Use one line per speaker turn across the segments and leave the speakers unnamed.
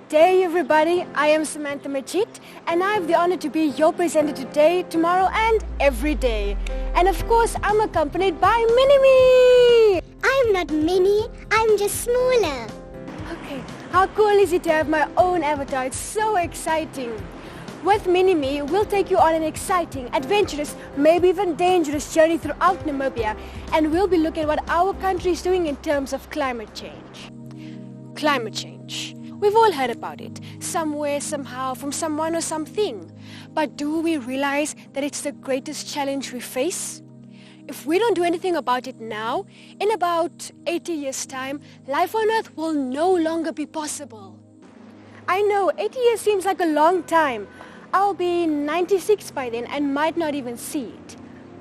Good day, everybody. I am Samantha Majid, and I have the honor to be your presenter today, tomorrow, and every day. And of course, I'm accompanied by Mini-Me.
I'm not mini, I'm just smaller.
Okay, how cool is it to have my own avatar? It's so exciting. With Mini-Me, we'll take you on an exciting, adventurous, maybe even dangerous journey throughout Namibia, and we'll be looking at what our country is doing in terms of climate change. Climate change. We've all heard about it, somewhere, somehow, from someone or something. But do we realize that it's the greatest challenge we face? If we don't do anything about it now, in about 80 years' time, life on Earth will no longer be possible. I know, 80 years seems like a long time. I'll be 96 by then and might not even see it.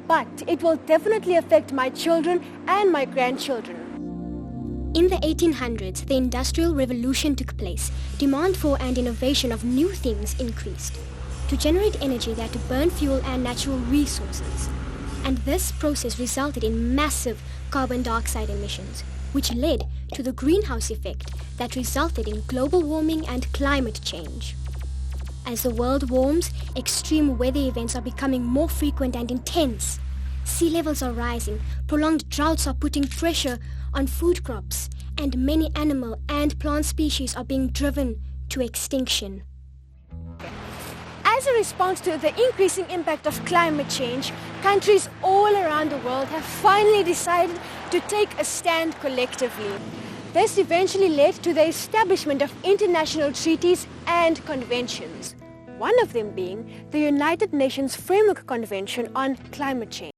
But it will definitely affect my children and my grandchildren.
In the 1800s, the Industrial Revolution took place. Demand for and innovation of new things increased. To generate energy, they had to burn fuel and natural resources. And this process resulted in massive carbon dioxide emissions, which led to the greenhouse effect that resulted in global warming and climate change. As the world warms, extreme weather events are becoming more frequent and intense. Sea levels are rising, prolonged droughts are putting pressure on food crops, and many animal and plant species are being driven to extinction.
As a response to the increasing impact of climate change, countries all around the world have finally decided to take a stand collectively. This eventually led to the establishment of international treaties and conventions, one of them being the United Nations Framework Convention on Climate Change.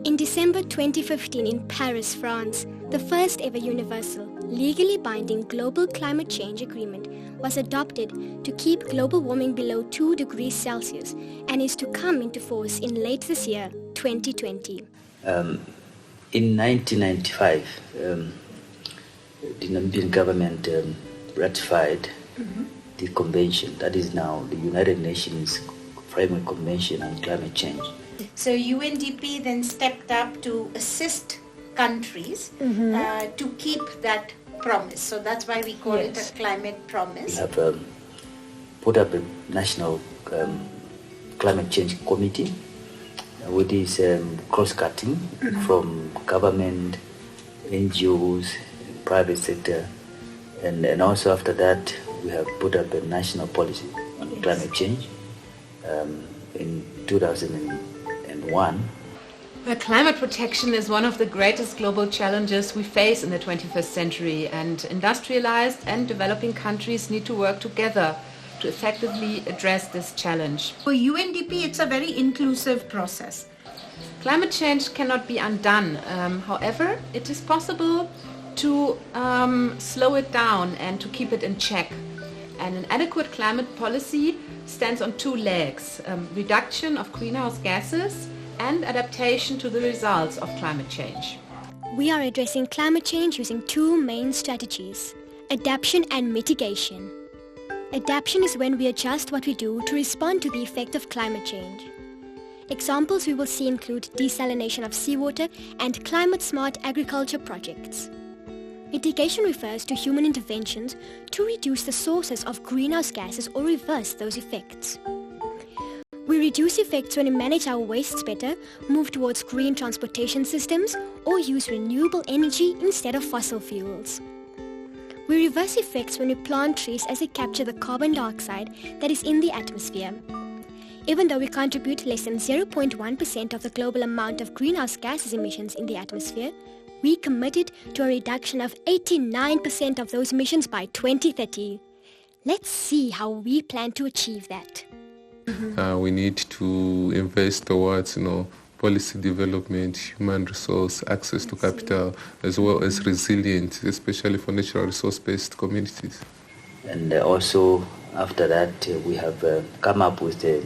In December 2015 in Paris, France, the first ever universal, legally binding global climate change agreement was adopted to keep global warming below 2 degrees Celsius and is to come into force in late this year, 2020.
In 1995, the Namibian government ratified the convention, that is now the United Nations Framework Convention on Climate Change.
So UNDP then stepped up to assist countries to keep that promise. So that's why we call it a climate promise.
We have put up a national climate change committee with this cross-cutting from government, NGOs, private sector, and also after that we have put up a national policy on climate change in 2001.
Well, climate protection is one of the greatest global challenges we face in the 21st century, and industrialized and developing countries need to work together to effectively address this challenge.
For UNDP, it's a very inclusive process.
Climate change cannot be undone. However, it is possible to slow it down and to keep it in check. And an adequate climate policy stands on two legs: reduction of greenhouse gases and adaptation to the results of climate change.
We are addressing climate change using two main strategies: adaptation and mitigation. Adaptation is when we adjust what we do to respond to the effect of climate change. Examples we will see include desalination of seawater and climate-smart agriculture projects. Mitigation refers to human interventions to reduce the sources of greenhouse gases or reverse those effects. We reduce effects when we manage our wastes better, move towards green transportation systems, or use renewable energy instead of fossil fuels. We reverse effects when we plant trees as they capture the carbon dioxide that is in the atmosphere. Even though we contribute less than 0.1% of the global amount of greenhouse gases emissions in the atmosphere, we committed to a reduction of 89% of those emissions by 2030. Let's see how we plan to achieve that.
We need to invest towards, policy development, human resource, access to capital, as well as resilience, especially for natural resource-based communities.
And also after that, we have come up with a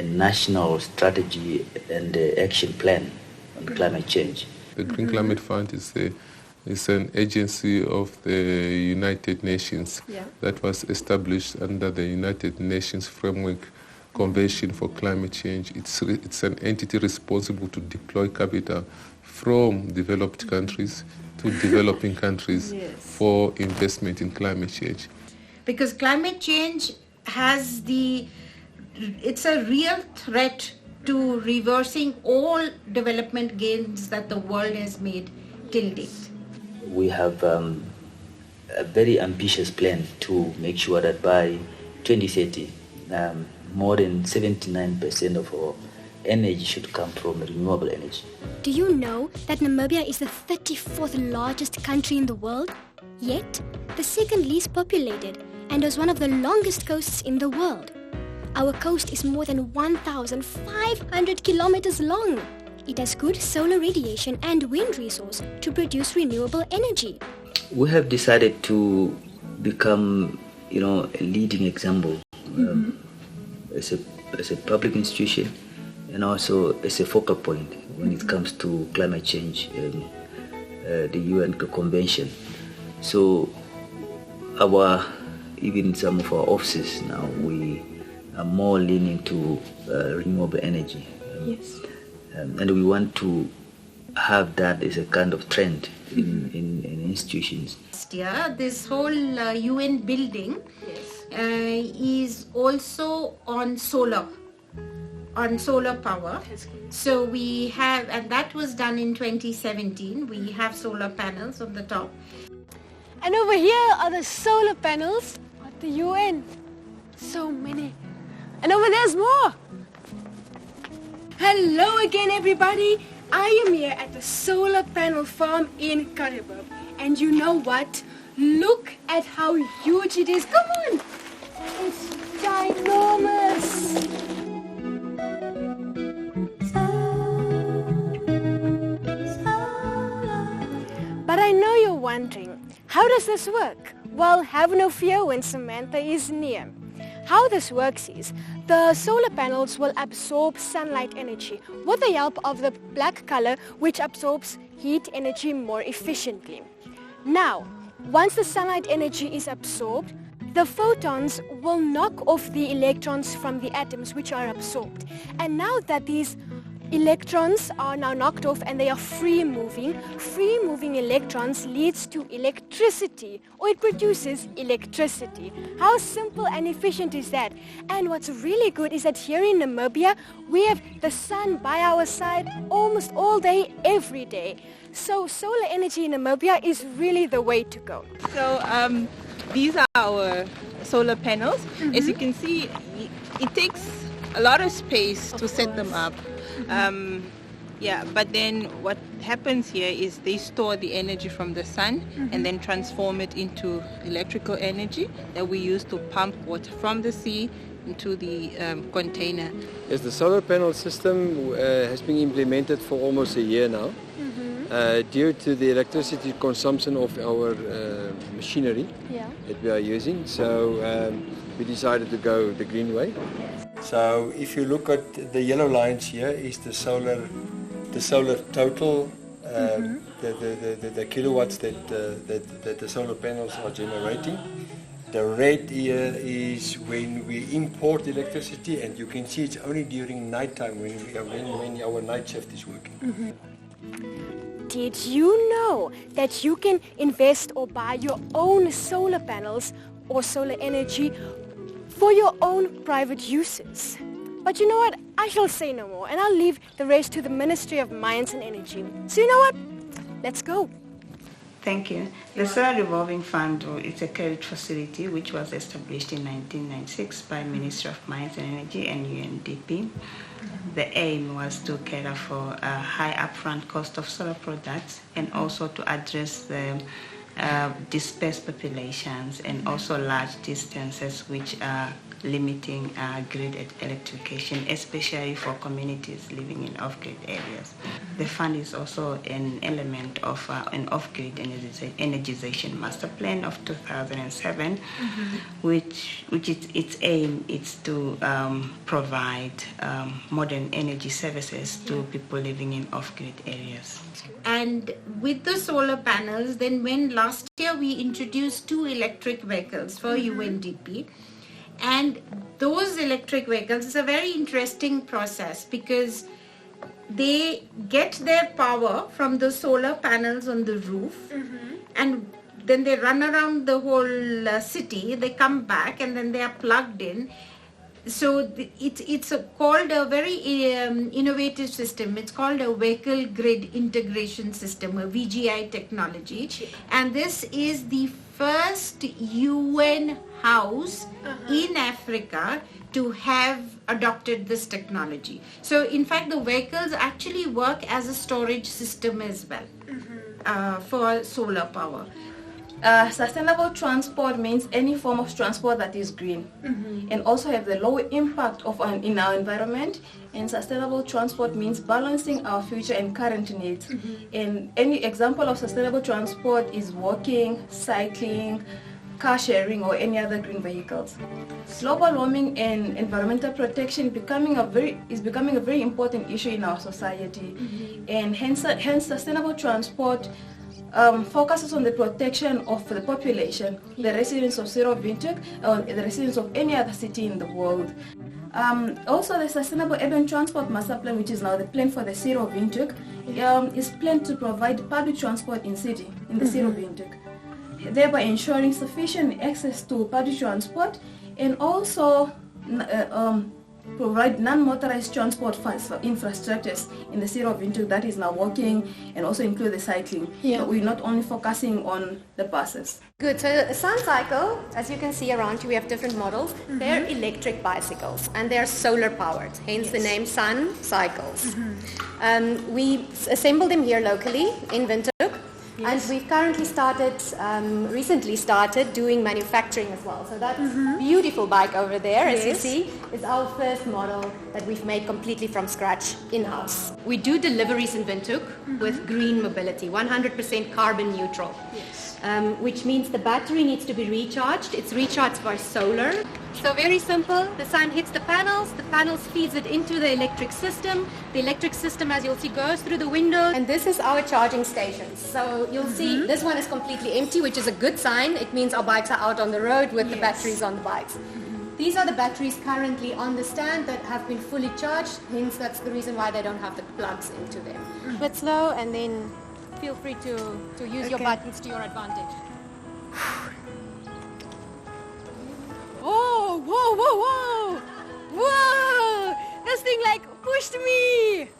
national strategy and action plan on climate change.
The Green Climate Fund is an agency of the United Nations that was established under the United Nations Framework Convention for Climate Change. It's an entity responsible to deploy capital from developed countries to developing countries for investment in climate change.
because climate change it's a real threat to reversing all development gains that the world has made till date.
We have a very ambitious plan to make sure that by 2030, more than 79% of our energy should come from renewable energy.
Do you know that Namibia is the 34th largest country in the world? Yet, the second least populated and has one of the longest coasts in the world. Our coast is more than 1,500 kilometers long. It has good solar radiation and wind resource to produce renewable energy.
We have decided to become, a leading example as a public institution, and also as a focal point when it comes to climate change, the UN Convention. So even some of our offices now, we are more leaning to renewable energy.
Yes.
And we want to have that as a kind of trend in institutions.
Last year, this whole UN building is also on solar power. So we have, and that was done in 2017. We have solar panels on the top.
And over here are the solar panels at the UN. So many. And over there's more. Hello again, everybody. I am here at the solar panel farm in Karibou. And you know what? Look at how huge it is. Come on. It's ginormous. But I know you're wondering, how does this work? Well, have no fear when Samantha is near. How this works is, the solar panels will absorb sunlight energy with the help of the black color, which absorbs heat energy more efficiently. Now, once the sunlight energy is absorbed, the photons will knock off the electrons from the atoms which are absorbed. And now that these electrons are now knocked off and they are free-moving electrons leads to electricity, or it produces electricity. How simple and efficient is that? And what's really good is that here in Namibia, we have the sun by our side almost all day, every day. So solar energy in Namibia is really the way to go.
So these are our solar panels. As you can see, it takes a lot of space to set them up. But then what happens here is they store the energy from the sun and then transform it into electrical energy that we use to pump water from the sea into the container.
Yes, the solar panel system has been implemented for almost a year now. Due to the electricity consumption of our machinery that we are using. So we decided to go the green way. So if you look at the yellow lines here is the solar total, the kilowatts that the solar panels are generating. The red here is when we import electricity, and you can see it's only during nighttime when our night shift is working.
Did you know that you can invest or buy your own solar panels or solar energy for your own private uses? But you know what? I shall say no more, and I'll leave the rest to the Ministry of Mines and Energy. So you know what? Let's go.
Thank you. The Solar Revolving Fund is a credit facility which was established in 1996 by Ministry of Mines and Energy and UNDP. The aim was to cater for a high upfront cost of solar products and also to address the dispersed populations and also large distances which are limiting grid electrification, especially for communities living in off-grid areas. The fund is also an element of an off-grid energization master plan of 2007, which its aim is to provide modern energy services to people living in off-grid areas.
And with the solar panels, then when last year we introduced 2 electric vehicles for UNDP, and those electric vehicles is a very interesting process because they get their power from the solar panels on the roof, and then they run around the whole city, they come back and then they are plugged in. So it's called a very innovative system. It's called a vehicle grid integration system, a VGI technology. And this is the first UN house in Africa to have adopted this technology. So in fact, the vehicles actually work as a storage system as well for solar power.
Sustainable transport means any form of transport that is green and also have the low impact in our environment. And sustainable transport means balancing our future and current needs. And any example of sustainable transport is walking, cycling, car sharing, or any other green vehicles. Global warming and environmental protection is becoming a very important issue in our society. And hence sustainable transport focuses on the protection of the population, the residents of Zero Windhoek, or the residents of any other city in the world. Also, the Sustainable Urban Transport Master Plan, which is now the plan for the Zero Windhoek, is planned to provide public transport in the Zero Windhoek, thereby ensuring sufficient access to public transport and also provide non-motorized transport infrastructures in the Zero Windhoek that is now walking and also include the cycling.
Yeah.
But we're not only focusing on the buses.
Good. So a Sun Cycle, as you can see around you, we have different models. They're electric bicycles and they're solar powered, hence the name Sun Cycles. We assemble them here locally in Windhoek. And we've currently recently started doing manufacturing as well. So that beautiful bike over there, as you see, is our first model that we've made completely from scratch in-house. We do deliveries in Windhoek with green mobility, 100% carbon neutral. Which means the battery needs to be recharged. It's recharged by solar. So very simple, the sun hits the panels feeds it into the electric system. The electric system, as you'll see, goes through the window. And this is our charging stations. So you'll see this one is completely empty, which is a good sign. It means our bikes are out on the road with the batteries on the bikes. These are the batteries currently on the stand that have been fully charged. Hence, that's the reason why they don't have the plugs into them. A bit slow, and then feel free to use your buttons to your advantage.
Oh, whoa, whoa, whoa! Whoa! This thing like pushed me!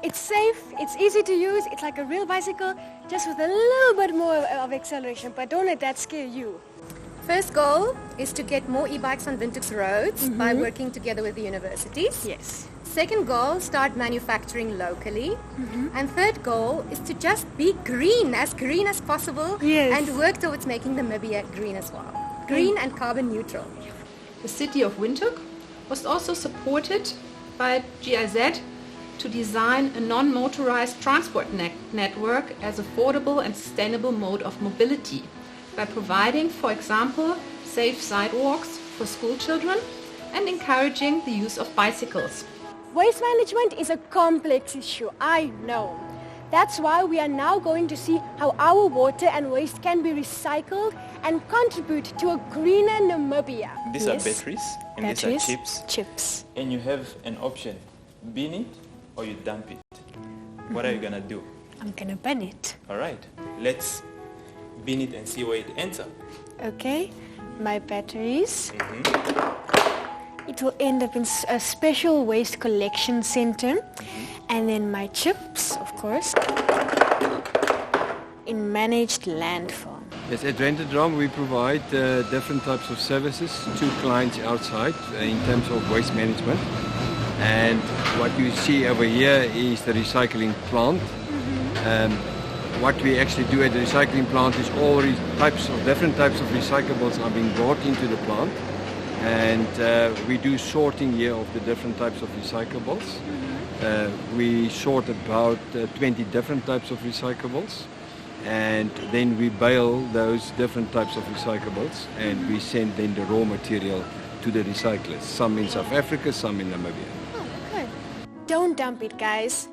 It's safe, it's easy to use, it's like a real bicycle, just with a little bit more of acceleration, but don't let that scare you.
First goal is to get more e-bikes on Windhoek's roads by working together with the universities.
Yes.
Second goal, start manufacturing locally. And third goal is to just be green as possible and work towards making Namibia green as well. Green and carbon neutral.
The city of Windhoek was also supported by GIZ to design a non-motorized transport network as affordable and sustainable mode of mobility by providing, for example, safe sidewalks for school children and encouraging the use of bicycles.
Waste management is a complex issue, I know. That's why we are now going to see how our water and waste can be recycled and contribute to a greener Namibia.
These are batteries and these are chips. And you have an option, bin it or you dump it. What are you going to do?
I'm going to bin it.
All right, let's bin it and see where it ends up.
Okay, my batteries. It will end up in a special waste collection center. And then my chips, of course, in managed landfill.
Yes, at Renewable we provide different types of services to clients outside in terms of waste management. And what you see over here is the recycling plant. What we actually do at the recycling plant is all different types of recyclables are being brought into the plant. And we do sorting here of the different types of recyclables. We sort about 20 different types of recyclables, and then we bale those different types of recyclables and we send then the raw material to the recyclers, some in South Africa, some in Namibia.
Oh, okay. Don't dump it, guys.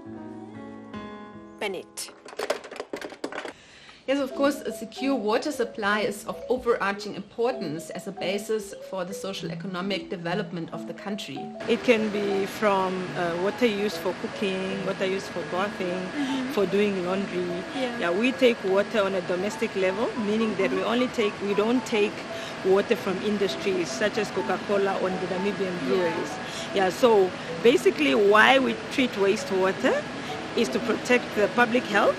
Bin it.
Yes, of course, a secure water supply is of overarching importance as a basis for the social economic development of the country.
It can be from water used for cooking, water used for bathing, for doing laundry. Yeah, we take water on a domestic level, meaning that we don't take water from industries such as Coca-Cola or the Namibian breweries. Yeah, so basically why we treat wastewater is to protect the public health.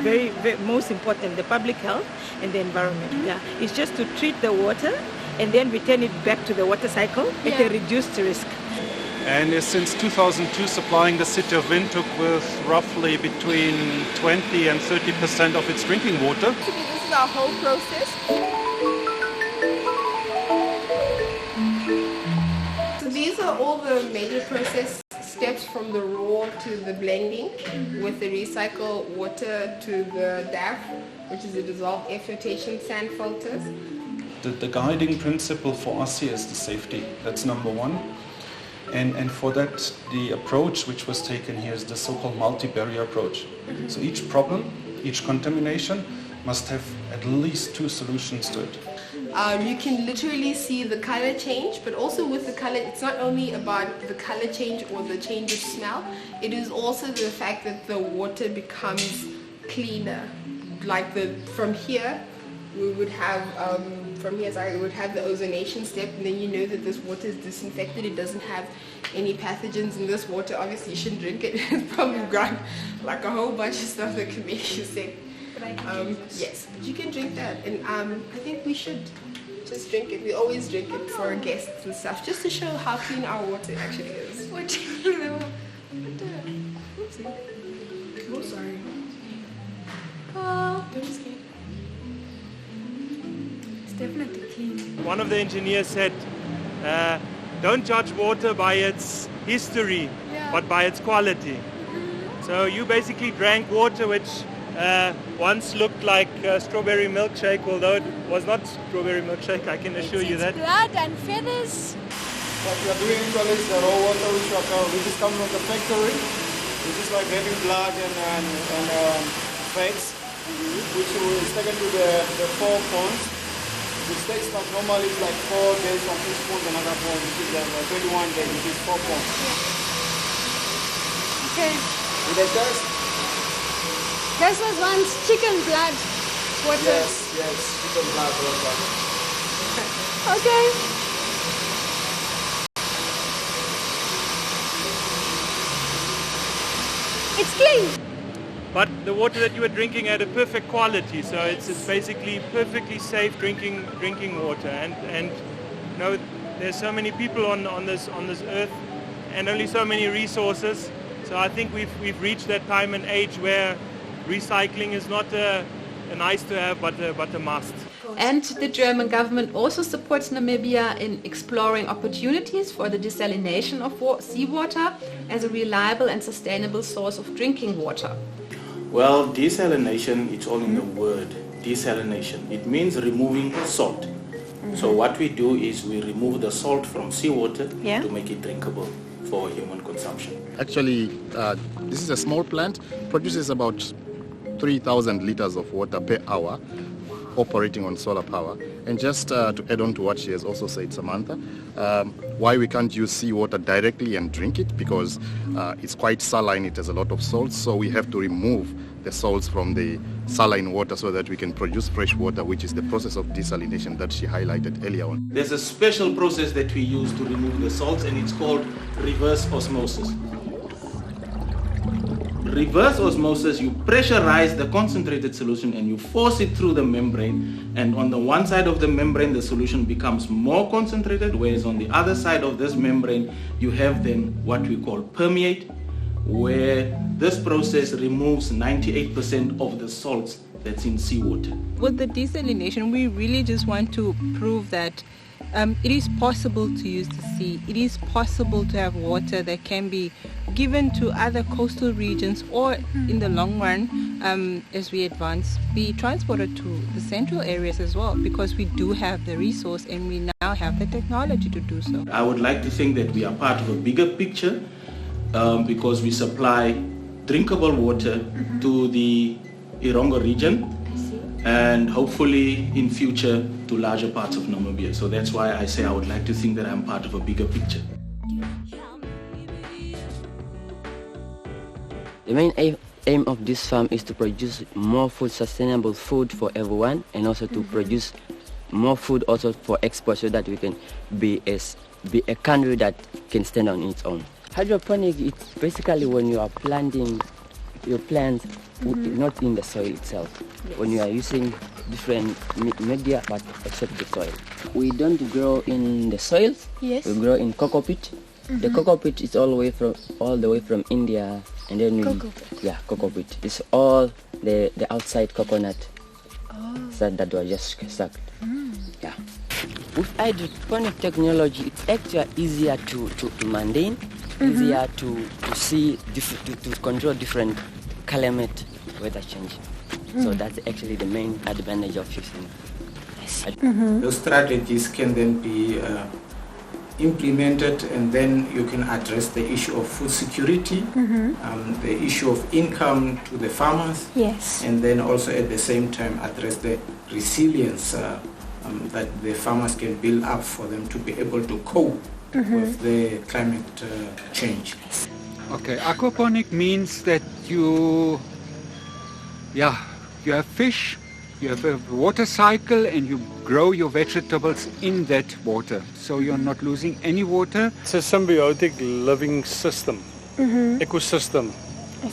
Very, most important, the public health and the environment. Yeah, it's just to treat the water and then return it back to the water cycle at a reduced risk.
And since 2002, supplying the city of Windhoek with roughly between 20 and 30% of its drinking water.
This is our whole process. So these are all the major process steps from the raw to the blending with the recycled water to the DAF, which is the dissolved air flotation sand filters.
The guiding principle for us here is the safety. That's number one. And for that, the approach which was taken here is the so-called multi-barrier approach. So each problem, each contamination must have at least 2 solutions to it.
You can literally see the color change, but also with the color, it's not only about the color change or the change of smell, it is also the fact that the water becomes cleaner. Like from here, we would have the ozonation step, and then you know that this water is disinfected, it doesn't have any pathogens in this water. Obviously you shouldn't drink it, it's probably got like a whole bunch of stuff that can make you sick. Yes, but you can drink that, and I think we should just drink it. We always drink it for our guests and stuff, just to show how clean our water actually is. Oh, sorry. Oh, don't just kidding.
It's definitely clean.
One of the engineers said, don't judge water by its history, but by its quality. So you basically drank water which once looked like strawberry milkshake, although it was not strawberry milkshake, I can assure you that.
Blood and feathers.
What we are doing actually is the raw water which is coming from the factory, which is like having blood and fats, which is taken to the 4 ponds, which takes like normally it's like 4 days from each pond to another pond, which is like 21 days, which is 4 ponds.
Okay.
With the test?
This was once chicken blood water.
Yes, chicken blood water.
Okay. It's clean.
But the water that you were drinking had a perfect quality, so it's basically perfectly safe drinking water. And you know, there's so many people on this earth, and only so many resources. So I think we've reached that time and age where recycling is not a nice to have, but a must.
And the German government also supports Namibia in exploring opportunities for the desalination of seawater as a reliable and sustainable source of drinking water.
Well, desalination, it's all in the word, desalination. It means removing salt. So what we do is we remove the salt from seawater to make it drinkable for human consumption.
Actually, this is a small plant, produces about 3,000 liters of water per hour, operating on solar power. And just to add on to what she has also said, Samantha, why we can't use seawater directly and drink it, because it's quite saline, it has a lot of salts, so we have to remove the salts from the saline water so that we can produce fresh water, which is the process of desalination that she highlighted earlier on.
There's a special process that we use to remove the salts, and it's called reverse osmosis. Reverse osmosis, you pressurize the concentrated solution and you force it through the membrane, and on the one side of the membrane the solution becomes more concentrated, whereas on the other side of this membrane you have then what we call permeate, where this process removes 98% of the salts that's in seawater.
With the desalination, we really just want to prove that it is possible to use the sea. It is possible to have water that can be given to other coastal regions, or in the long run, as we advance, be transported to the central areas as well, because we do have the resource and we now have the technology to do so.
I would like to think that we are part of a bigger picture because we supply drinkable water to the Irongo region, and hopefully in future to larger parts of Namibia. So that's why I say I would like to think that I'm part of a bigger picture.
The main aim of this farm is to produce more food, sustainable food for everyone, and also to produce more food also for export, so that we can be a country that can stand on its own. Hydroponic, it's basically when you are planting your plants not in the soil itself. Yes. When you are using different media but except the soil. We don't grow in the soil. Yes. We grow in cocoa pit. The cocoa pit is all the way from India, and then cocoa pit. It's all the outside coconut that were just sucked. Yeah. With hydroponic technology, it's actually easier to maintain, easier to see, to control different climate weather change. So that's actually the main advantage of using it.
Those strategies can then be implemented, and then you can address the issue of food security, the issue of income to the farmers, and then also at the same time address the resilience that the farmers can build up for them to be able to cope with the climate change.
Okay, aquaponic means that you have fish, you have a water cycle, and you grow your vegetables in that water. So you're not losing any water.
It's a symbiotic living system, ecosystem,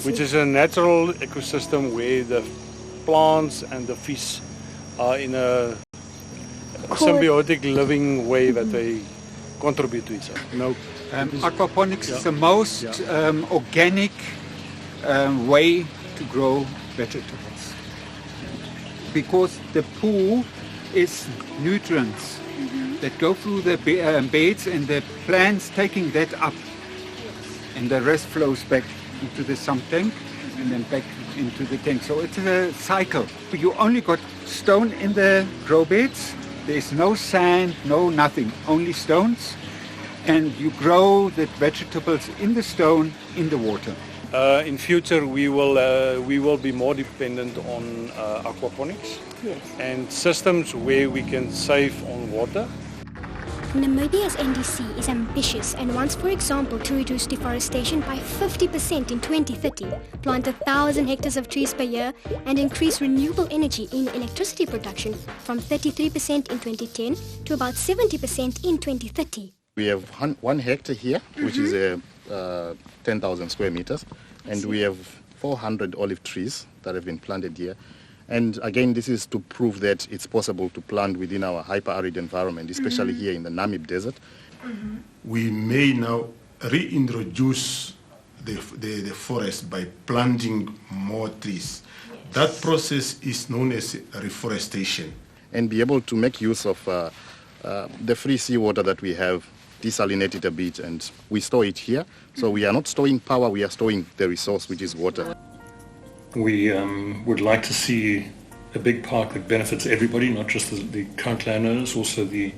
which is a natural ecosystem where the plants and the fish are in a symbiotic living way that they contribute to each other.
Aquaponics is the most organic way to grow vegetables, because the pool is nutrients that go through the beds, and the plants taking that up, and the rest flows back into the sump tank and then back into the tank. So it's a cycle. You only got stone in the grow beds. There's no sand, no nothing, only stones, and you grow the vegetables in the stone, in the water.
In future, we will be more dependent on aquaponics and systems where we can save on water.
Namibia's NDC is ambitious and wants, for example, to reduce deforestation by 50% in 2030, plant 1,000 hectares of trees per year, and increase renewable energy in electricity production from 33% in 2010 to about 70% in 2030.
We have 1 hectare here, which is 10,000 square meters, and we have 400 olive trees that have been planted here. And again, this is to prove that it's possible to plant within our hyper-arid environment, especially here in the Namib Desert.
We may now reintroduce the forest by planting more trees. That process is known as reforestation.
And be able to make use of the free seawater that we have, desalinate it a bit, and we store it here. So we are not storing power, we are storing the resource, which is water.
We would like to see a big park that benefits everybody, not just the current landowners, also the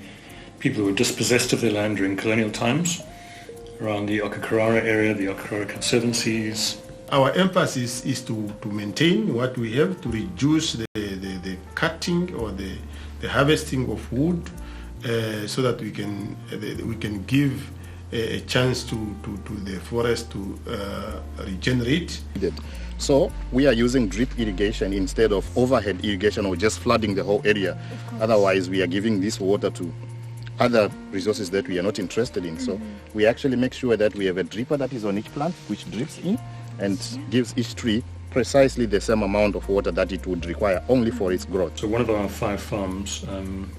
people who were dispossessed of their land during colonial times, around the Okakarara area, the Okakarara Conservancies.
Our emphasis is to maintain what we have, to reduce the cutting or the harvesting of wood, so that we can give a chance to the forest to regenerate.
So we are using drip irrigation instead of overhead irrigation or just flooding the whole area. Otherwise, we are giving this water to other resources that we are not interested in. So we actually make sure that we have a dripper that is on each plant, which drips in and gives each tree precisely the same amount of water that it would require only for its growth.
So one of our 5 farms,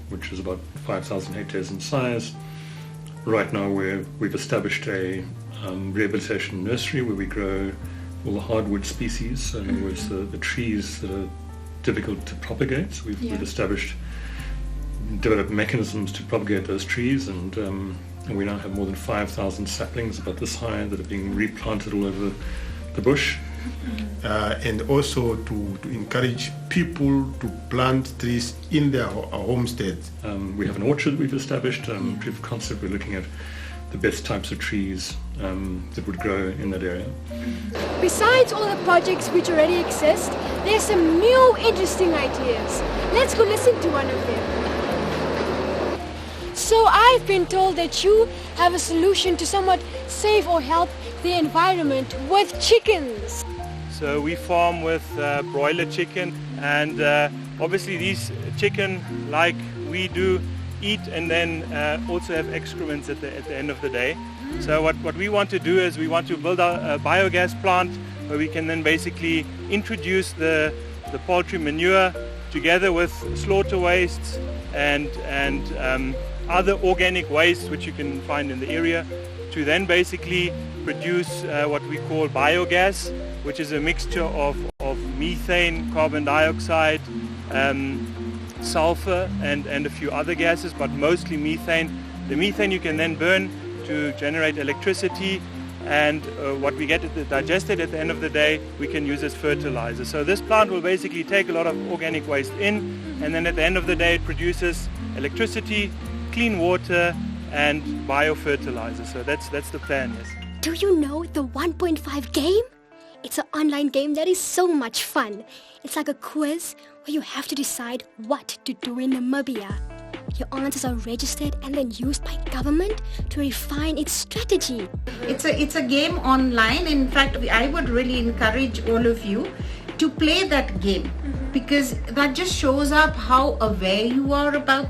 which is about 5,000 hectares in size, right now we've established a rehabilitation nursery where we grow all the hardwood species, in other words the trees that are difficult to propagate. So we've developed mechanisms to propagate those trees, and we now have more than 5,000 saplings about this high that are being replanted all over the bush.
And also to encourage people to plant trees in their homesteads.
We have an orchard we've established, tree of concept. We're looking at the best types of trees that would grow in that area.
Besides all the projects which already exist, There's some new interesting ideas. Let's go listen to one of them. So I've been told that you have a solution to somewhat save or help the environment with chickens.
So we farm with broiler chicken, and obviously these chicken, like we do, eat and then also have excrements at the end of the day. So what we want to do is we want to build a biogas plant where we can then basically introduce the poultry manure together with slaughter wastes and other organic waste which you can find in the area, to then basically produce what we call biogas, which is a mixture of methane, carbon dioxide, sulfur and a few other gases, but mostly methane. The methane you can then burn to generate electricity, and what we get digested at the end of the day we can use as fertilizer. So this plant will basically take a lot of organic waste in, and then at the end of the day it produces electricity, clean water and biofertilizer. So that's the plan, yes.
Do you know the 1.5 game? It's an online game that is so much fun. It's like a quiz where you have to decide what to do in Namibia. Your answers are registered and then used by government to refine its strategy.
It's a game online. In fact, I would really encourage all of you to play that game, because that just shows up how aware you are about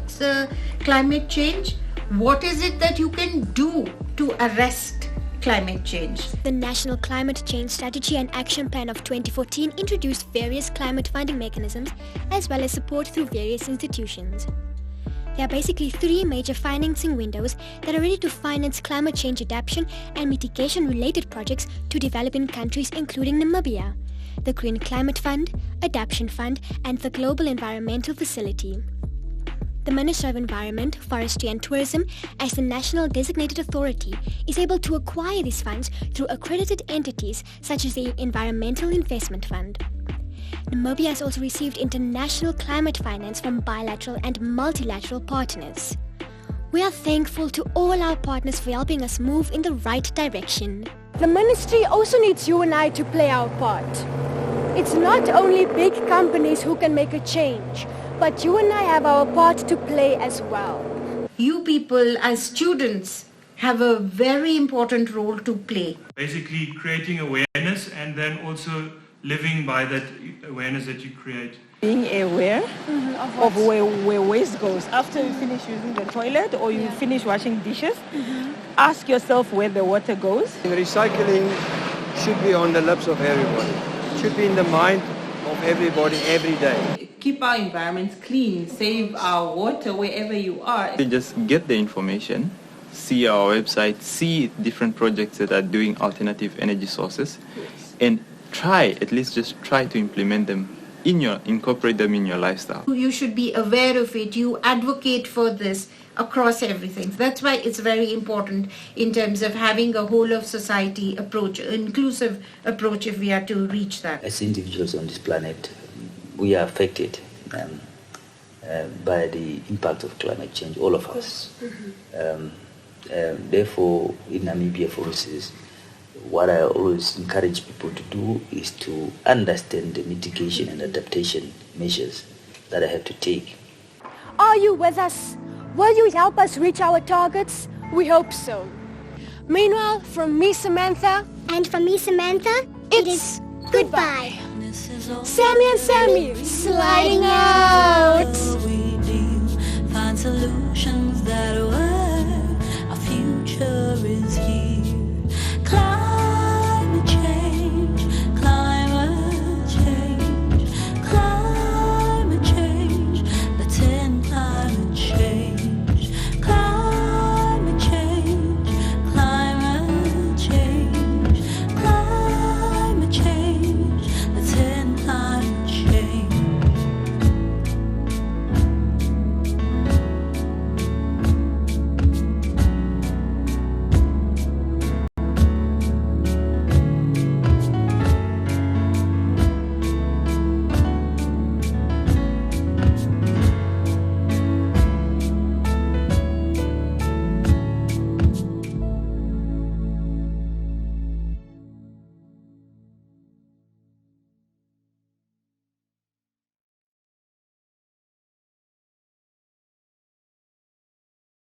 climate change. What is it that you can do to arrest climate change?
The National Climate Change Strategy and Action Plan of 2014 introduced various climate funding mechanisms as well as support through various institutions. There are basically three major financing windows that are ready to finance climate change adaptation and mitigation related projects to developing countries including Namibia: the Green Climate Fund, Adaptation Fund and the Global Environmental Facility. The Minister of Environment, Forestry and Tourism, as the national designated authority, is able to acquire these funds through accredited entities such as the Environmental Investment Fund. Namibia has also received international climate finance from bilateral and multilateral partners. We are thankful to all our partners for helping us move in the right direction.
The ministry also needs you and I to play our part. It's not only big companies who can make a change, but you and I have our part to play as well.
You people as students have a very important role to play.
Basically creating awareness and then also living by that awareness that you create.
Being aware of where waste goes. After you finish using the toilet or you finish washing dishes, ask yourself where the water goes.
Recycling should be on the lips of everybody. It should be in the mind of everybody every day.
Keep our environments clean, save our water wherever you are.
You just get the information, see our website, see different projects that are doing alternative energy sources, and at least just try to implement them incorporate them in your lifestyle.
You should be aware of it. You advocate for this across everything. That's why it's very important in terms of having a whole of society approach, inclusive approach, if we are to reach that.
As individuals on this planet, we are affected by the impact of climate change, all of us. Therefore, in Namibia, for instance, what I always encourage people to do is to understand the mitigation and adaptation measures that I have to take.
Are you with us? Will you help us reach our targets? We hope so. Meanwhile, from me, Samantha,
and from me, Samantha,
it's goodbye. Sammy and Sammy, sliding out.
Find solutions that work.